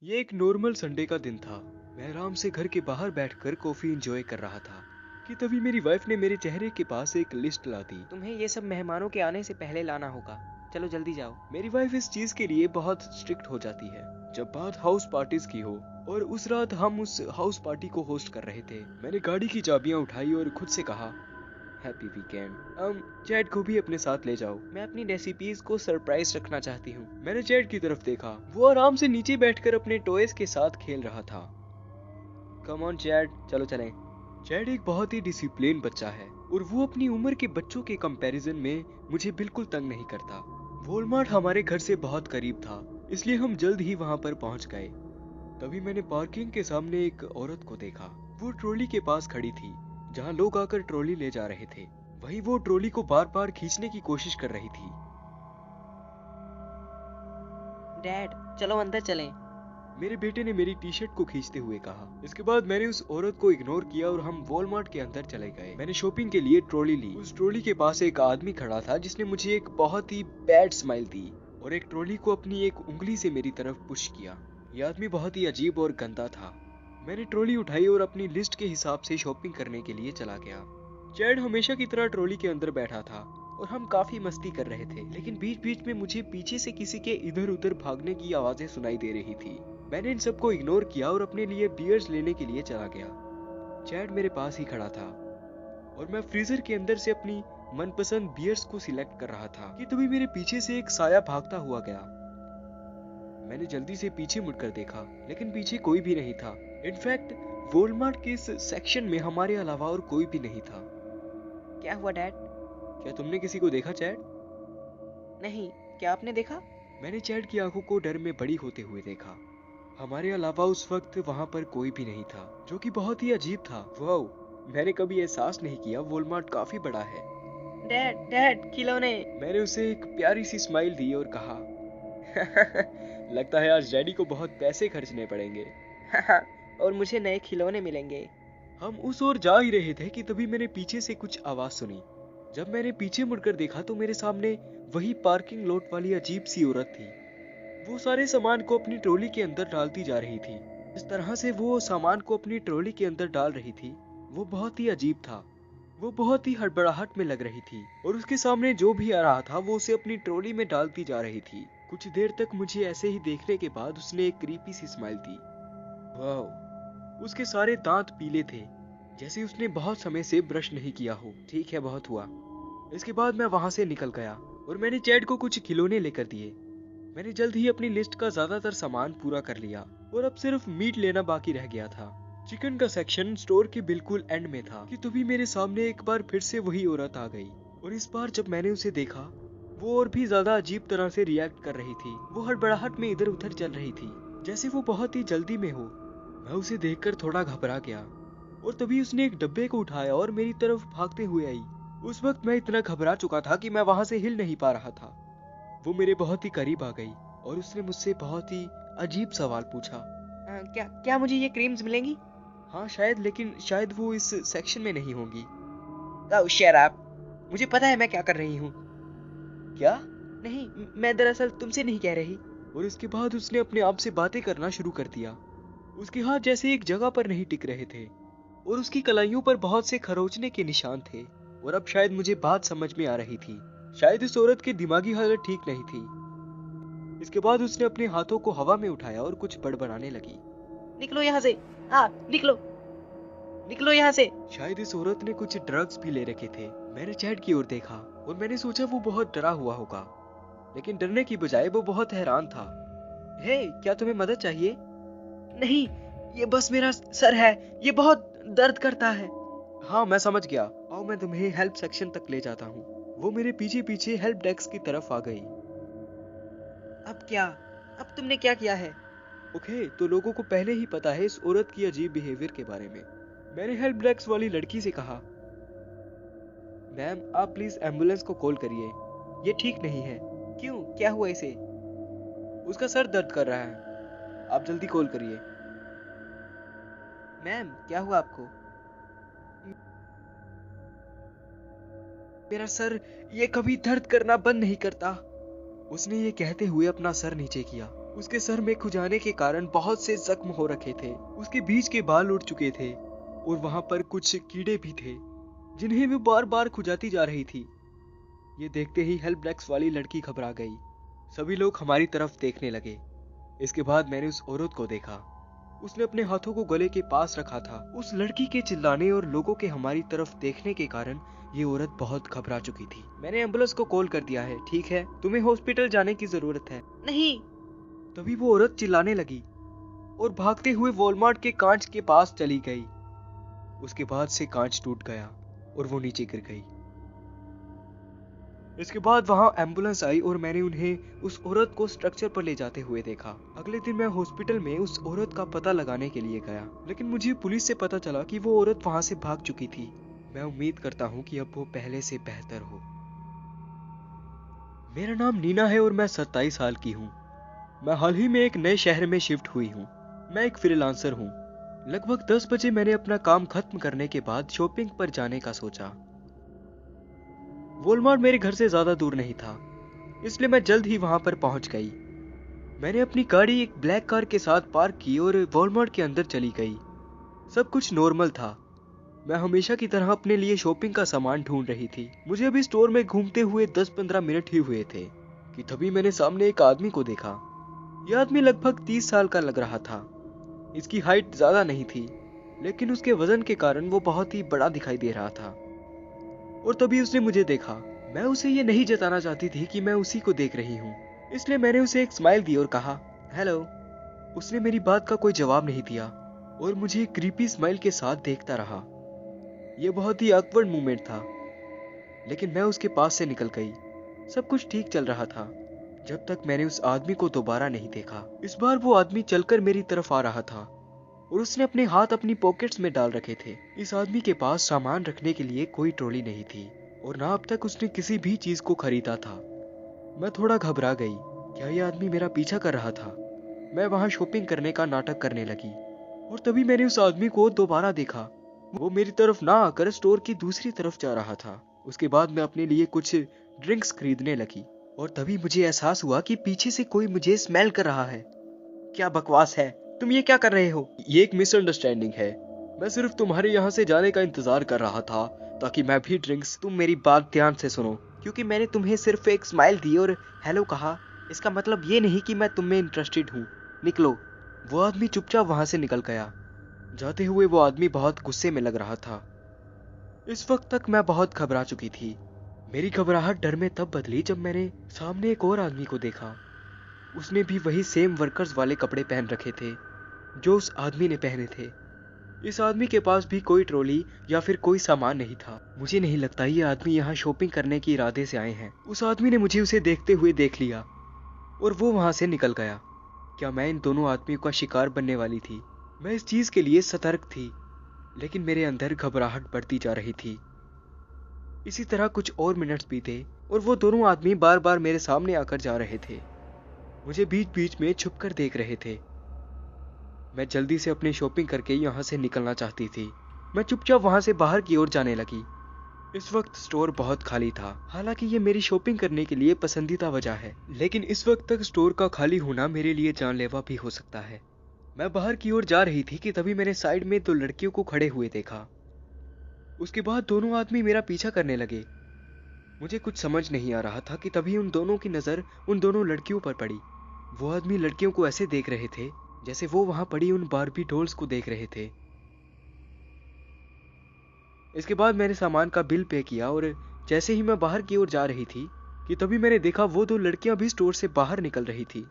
ये एक normal Sunday का दिन था। मैं आराम से घर के बाहर बैठकर कॉफी एंजॉय कर रहा था कि तभी मेरी वाइफ ने मेरे चेहरे के पास एक लिस्ट ला दी। तुम्हें ये सब मेहमानों के आने से पहले लाना होगा। चलो जल्दी जाओ। मेरी वाइफ इस चीज के लिए बहुत स्ट्रिक्ट हो जाती है जब बात हाउस पार्टीज की हो, और उस रात हम उस हाउस पार्टी को होस्ट कर रहे थे। मैंने गाड़ी की चाबियां उठाई और खुद से कहा, हैप्पी वीकेंड। चैट को भी अपने साथ ले जाओ। मैं अपनी रेसिपीज को सरप्राइज रखना चाहती हूँ। मैंने चैट की तरफ देखा। वो आराम से नीचे बैठकर अपने टॉयज के साथ खेल रहा था। कम ऑन चैट, चलो चलें। चैड एक बहुत ही डिसिप्लिन बच्चा है और वो अपनी उम्र के बच्चों के कंपैरिजन में मुझे बिल्कुल तंग नहीं करता। वॉलमार्ट हमारे घर से बहुत करीब था, इसलिए हम जल्द ही वहां पर पहुंच गए। तभी मैंने पार्किंग के सामने एक औरत को देखा। वो ट्रॉली के पास खड़ी थी जहां लोग आकर ट्रॉली ले जा रहे थे। वहीं वो ट्रॉली को बार बार खींचने की कोशिश कर रही थी। डैड, चलो अंदर चलें। मेरे बेटे ने मेरी टी शर्ट को खींचते हुए कहा। इसके बाद मैंने उस औरत को इग्नोर किया और हम वॉलमार्ट के अंदर चले गए। मैंने शॉपिंग के लिए ट्रॉली ली। उस ट्रॉली के पास एक आदमी खड़ा था जिसने मुझे एक बहुत ही बैड स्माइल दी और एक ट्रॉली को अपनी एक उंगली से मेरी तरफ पुश किया। यह आदमी बहुत ही अजीब और गंदा था। मैंने ट्रॉली उठाई और अपनी लिस्ट के हिसाब से शॉपिंग करने के लिए चला गया। चैड हमेशा की तरह ट्रॉली के अंदर बैठा था और हम काफी मस्ती कर रहे थे, लेकिन बीच बीच में मुझे पीछे से किसी के इधर उधर भागने की आवाजें सुनाई दे रही थी। मैंने इन सबको इग्नोर किया और अपने लिए बियर्स लेने के लिए चला गया। चैड मेरे पास ही खड़ा था और मैं फ्रीजर के अंदर से अपनी मनपसंद बियर्स को सिलेक्ट कर रहा था कि तभी मेरे पीछे से एक साया भागता हुआ गया। मैंने जल्दी से पीछे मुड़कर देखा, लेकिन पीछे कोई भी नहीं था। इनफैक्ट वॉलमार्ट के इस सेक्शन में हमारे अलावा और कोई भी नहीं था। क्या हुआ डैड? क्या तुमने किसी को देखा चैड? नहीं, क्या आपने देखा? मैंने चैड की आंखों को डर में बड़ी होते हुए देखा। हमारे अलावा उस वक्त वहां पर कोई भी नहीं था, जो कि बहुत ही अजीब था। वाओ, मैंने कभी एहसास नहीं किया वॉलमार्ट काफी बड़ा है। डैड डैड, खिलौने। मैंने उसे एक प्यारी सी स्माइल दी और कहा, लगता है आज डैडी को बहुत पैसे खर्चने पड़ेंगे। और मुझे नए खिलौने मिलेंगे। हम उस ओर जा ही रहे थे कि तभी मैंने पीछे से कुछ आवाज सुनी। जब मैंने पीछे मुड़कर देखा तो मेरे सामने वही पार्किंग लॉट वाली अजीब सी औरत थी। वो सारे सामान को अपनी ट्रॉली के अंदर डालती जा रही थी। इस तरह से वो सामान को अपनी ट्रॉली के अंदर डाल रही थी, वो बहुत ही अजीब था। वो बहुत ही हड़बड़ाहट में लग रही थी और उसके सामने जो भी आ रहा था वो उसे अपनी ट्रॉली में डालती जा रही थी। कुछ देर तक मुझे ऐसे ही देखने के बाद उसने एक क्रीपी सी स्माइल दी। वाह, उसके सारे दांत पीले थे, जैसे उसने बहुत समय से ब्रश नहीं किया हो। ठीक है, बहुत हुआ। इसके बाद मैं वहां से निकल गया और मैंने चैड को कुछ खिलौने लेकर दिए। मैंने जल्द ही अपनी लिस्ट का ज्यादातर सामान पूरा कर लिया और अब सिर्फ मीट लेना बाकी रह गया था। चिकन का सेक्शन स्टोर के बिल्कुल एंड में था कि तभी मेरे सामने एक बार फिर से वही औरत आ गई और इस बार जब मैंने उसे देखा, वो और भी ज्यादा अजीब तरह से रिएक्ट कर रही थी। वो हड़बड़ाहट में इधर उधर चल रही थी, जैसे वो बहुत ही जल्दी में हो। मैं उसे देखकर थोड़ा घबरा गया और तभी उसने एक डब्बे को उठाया और मेरी तरफ भागते हुए आई। उस वक्त मैं इतना घबरा चुका था कि मैं वहां से हिल नहीं पा रहा था। वो मेरे बहुत ही करीब आ गई और उसने मुझसे बहुत ही अजीब सवाल पूछा। क्या क्या मुझे ये क्रीम्स मिलेंगी? हाँ शायद, लेकिन शायद वो इस सेक्शन में नहीं होंगी। ओह शट अप, मुझे पता है मैं क्या कर रही हूँ। क्या? नहीं, मैं दरअसल तुमसे नहीं कह रही। और इसके बाद उसने अपने आप से बातें करना शुरू कर दिया। उसके हाथ जैसे एक जगह पर नहीं टिक रहे थे और उसकी कलाइयों पर बहुत से खरोंचने के निशान थे। और अब शायद मुझे बात समझ में आ रही थी, शायद इस औरत की दिमागी हालत ठीक नहीं थी। इसके बाद उसने अपने हाथों को हवा में उठाया और कुछ बड़बड़ाने लगी। निकलो यहाँ से। हाँ, निकलो निकलो यहाँ से। शायद इस औरत ने कुछ ड्रग्स भी ले रखे थे। मैंने चैट की ओर देखा और मैंने सोचा वो बहुत डरा हुआ होगा, लेकिन डरने की बजाय वो बहुत हैरान था। हे, क्या तुम्हें मदद चाहिए? नहीं, ये बस मेरा सर है, ये बहुत दर्द करता है। हाँ मैं समझ गया, आओ मैं तुम्हें हेल्प सेक्शन तक ले जाता हूँ। वो मेरे पीछे पीछे हेल्प डेस्क की तरफ आ गई। अब क्या? अब तुमने क्या किया है? ओके, तो लोगों को पहले ही पता है इस औरत की अजीब बिहेवियर के बारे में। मैंने हेल्प डेस्क वाली लड़की से कहा, मैम आप प्लीज एम्बुलेंस को कॉल करिए, ये ठीक नहीं है। क्यों, क्या हुआ इसे? उसका सर दर्द कर रहा है, आप जल्दी कॉल करिए। मैम, क्या हुआ आपको? मेरा सर ये कभी दर्द करना बंद नहीं करता। उसने ये कहते हुए अपना सर नीचे किया उसके सर में खुजाने के कारण बहुत से जख्म हो रखे थे, उसके बीच के बाल उड़ चुके थे और वहां पर कुछ कीड़े भी थे जिन्हें वो बार बार खुजाती जा रही थी। ये देखते ही हेल्प डेस्क वाली लड़की घबरा गई। सभी लोग हमारी तरफ देखने लगे। इसके बाद मैंने उस औरत को देखा। उसने अपने हाथों को गले के पास रखा था। उस लड़की के चिल्लाने और लोगों के हमारी तरफ देखने के कारण ये औरत बहुत घबरा चुकी थी। मैंने एम्बुलेंस को कॉल कर दिया है, ठीक है? तुम्हें हॉस्पिटल जाने की जरूरत है। नहीं। तभी वो औरत चिल्लाने लगी और भागते हुए वॉलमार्ट के कांच के पास चली गई। उसके बाद से कांच टूट गया और वो नीचे गिर गई। इसके बाद वहां एम्बुलेंस आई और मैंने उन्हें उस औरत को स्ट्रक्चर पर ले जाते हुए देखा। अगले दिन मैं हॉस्पिटल में उस औरत का पता लगाने के लिए गया, लेकिन मुझे पुलिस से पता चला कि वो औरत वहां से भाग चुकी थी। मैं उम्मीद करता हूँ कि अब वो पहले से बेहतर हो। मेरा नाम नीना है और मैं 27 साल की हूँ। मैं हाल ही में एक नए शहर में शिफ्ट हुई हूँ। मैं एक फ्रीलांसर हूँ। लगभग 10 बजे मैंने अपना काम खत्म करने के बाद शॉपिंग पर जाने का सोचा। वॉलमार्ट मेरे घर से ज्यादा दूर नहीं था, इसलिए मैं जल्द ही वहां पर पहुंच गई। मैंने अपनी गाड़ी एक ब्लैक कार के साथ पार्क की और वॉलमार्ट के अंदर चली गई। सब कुछ नॉर्मल था। मैं हमेशा की तरह अपने लिए शॉपिंग का सामान ढूंढ रही थी। मुझे अभी स्टोर में घूमते हुए 10-15 मिनट ही हुए थे कि तभी मैंने सामने एक आदमी को देखा। यह आदमी लगभग 30 साल का लग रहा था। इसकी हाइट ज्यादा नहीं थी, लेकिन उसके वजन के कारण वो बहुत ही बड़ा दिखाई दे रहा था। और तभी उसने मुझे देखा। मैं उसे ये नहीं जताना चाहती थी कि मैं उसी को देख रही हूँ, इसलिए मैंने उसे एक स्माइल दी और कहा, हेलो। उसने मेरी बात का कोई जवाब नहीं दिया और मुझे एक क्रीपी स्माइल के साथ देखता रहा। यह बहुत ही ऑकवर्ड मोमेंट था, लेकिन मैं उसके पास से निकल गई। सब कुछ ठीक चल रहा था जब तक मैंने उस आदमी को दोबारा नहीं देखा। इस बार वो आदमी चलकर मेरी तरफ आ रहा था और उसने अपने हाथ अपनी पॉकेट्स में डाल रखे थे। इस आदमी के पास सामान रखने के लिए कोई ट्रॉली नहीं थी और ना अब तक उसने किसी भी चीज को खरीदा था। मैं थोड़ा घबरा गई। क्या यह आदमी मेरा पीछा कर रहा था? मैं वहां शॉपिंग करने का नाटक करने लगी और तभी मैंने उस आदमी को दोबारा देखा। वो मेरी तरफ ना आकर स्टोर की दूसरी तरफ जा रहा था। उसके बाद मैं अपने लिए कुछ ड्रिंक्स खरीदने लगी और तभी मुझे एहसास हुआ कि पीछे से कोई मुझे स्मेल कर रहा है। क्या बकवास है, तुम ये क्या कर रहे हो? ये एक मिसअंडरस्टैंडिंग है। मैं सिर्फ तुम्हारे यहाँ से जाने का इंतजार कर रहा था ताकि मैं भी ड्रिंक्स। तुम मेरी बात ध्यान से सुनो। क्योंकि मैंने तुम्हें सिर्फ एक स्माइल दी और हेलो कहा, इसका मतलब ये नहीं कि मैं तुम में इंटरेस्टेड हूँ। निकलो। वो आदमी चुपचाप वहां से निकल गया। जाते हुए वो आदमी बहुत गुस्से में लग रहा था। इस वक्त तक मैं बहुत घबरा चुकी थी। मेरी घबराहट डर में तब बदली जब मैंने सामने एक और आदमी को देखा। उसने भी वही सेम वर्कर्स वाले कपड़े पहन रखे थे जो उस आदमी ने पहने थे। इस आदमी के पास भी कोई ट्रॉली या फिर कोई सामान नहीं था। मुझे नहीं लगता ये आदमी यहाँ शॉपिंग करने के इरादे से आए हैं। उस आदमी ने मुझे उसे देखते हुए देख लिया और वो वहां से निकल गया। क्या मैं इन दोनों आदमियों का शिकार बनने वाली थी? मैं इस चीज के लिए सतर्क थी, लेकिन मेरे अंदर घबराहट बढ़ती जा रही थी। इसी तरह कुछ और मिनट्स बीते और वो दोनों आदमी बार बार मेरे सामने आकर जा रहे थे। मुझे बीच बीच में छुपकर देख रहे थे। मैं जल्दी से अपनी शॉपिंग करके यहाँ से निकलना चाहती थी। मैं चुपचाप वहां से बाहर की ओर जाने लगी। इस वक्त स्टोर बहुत खाली था। हालांकि ये मेरी शॉपिंग करने के लिए पसंदीदा वजह है, लेकिन इस वक्त तक स्टोर का खाली होना मेरे लिए जानलेवा भी हो सकता है। मैं बाहर की ओर जा रही थी कि तभी मैंने साइड में दो लड़कियों को खड़े हुए देखा। उसके बाद दोनों आदमी मेरा पीछा करने लगे। मुझे कुछ समझ नहीं आ रहा था कि तभी उन दोनों की नजर उन दोनों लड़कियों पर पड़ी। वो आदमी लड़कियों को ऐसे देख रहे थे जैसे वो वहां पड़ी उन बार्बी डॉल्स को देख रहे थे। इसके बाद मैंने सामान का बिल पे किया और जैसे ही मैं बाहर की ओर जा रही थी कि तभी मैंने देखा वो दो लड़कियां भी स्टोर से बाहर निकल रही थी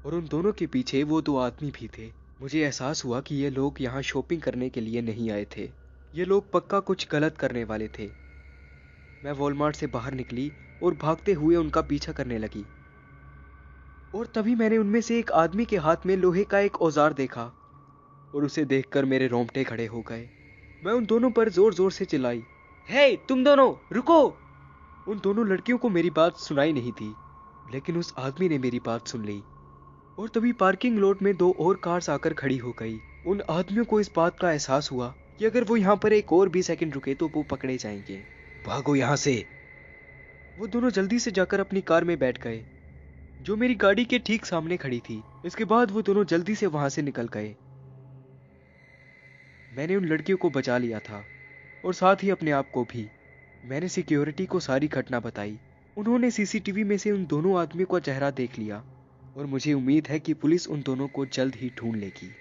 और उन दोनों के पीछे वो दो आदमी भी थे। मुझे एहसास हुआ कि ये लोग यहाँ शॉपिंग करने के लिए नहीं आए थे। ये लोग पक्का कुछ गलत करने वाले थे। मैं वॉलमार्ट से बाहर निकली और भागते हुए उनका पीछा करने लगी और तभी मैंने उनमें से एक आदमी के हाथ में लोहे का एक औजार देखा और उसे देखकर मेरे रोंगटे खड़े हो गए। मैं उन दोनों पर जोर जोर से चिल्लाई, हे तुम दोनों रुको। उन दोनों लड़कियों को मेरी बात सुनाई नहीं थी, लेकिन उस आदमी ने मेरी बात सुन ली और तभी पार्किंग लॉट में दो और कार्स आकर खड़ी हो गई। उन आदमियों को इस बात का एहसास हुआ कि अगर वो यहाँ पर एक और भी सेकंड रुके तो वो पकड़े जाएंगे। भागो यहाँ से। वो दोनों जल्दी से जाकर अपनी कार में बैठ गए। जो मेरी गाड़ी के ठीक सामने खड़ी थी। इसके बाद वो दोनों जल्दी से वहां से निकल गए। मैंने उन लड़कियों को बचा लिया था और साथ ही अपने आप को भी। मैंने सिक्योरिटी को सारी घटना बताई। उन्होंने सीसीटीवी में से उन दोनों आदमियों का चेहरा देख लिया और मुझे उम्मीद है कि पुलिस उन दोनों को जल्द ही ढूंढ लेगी।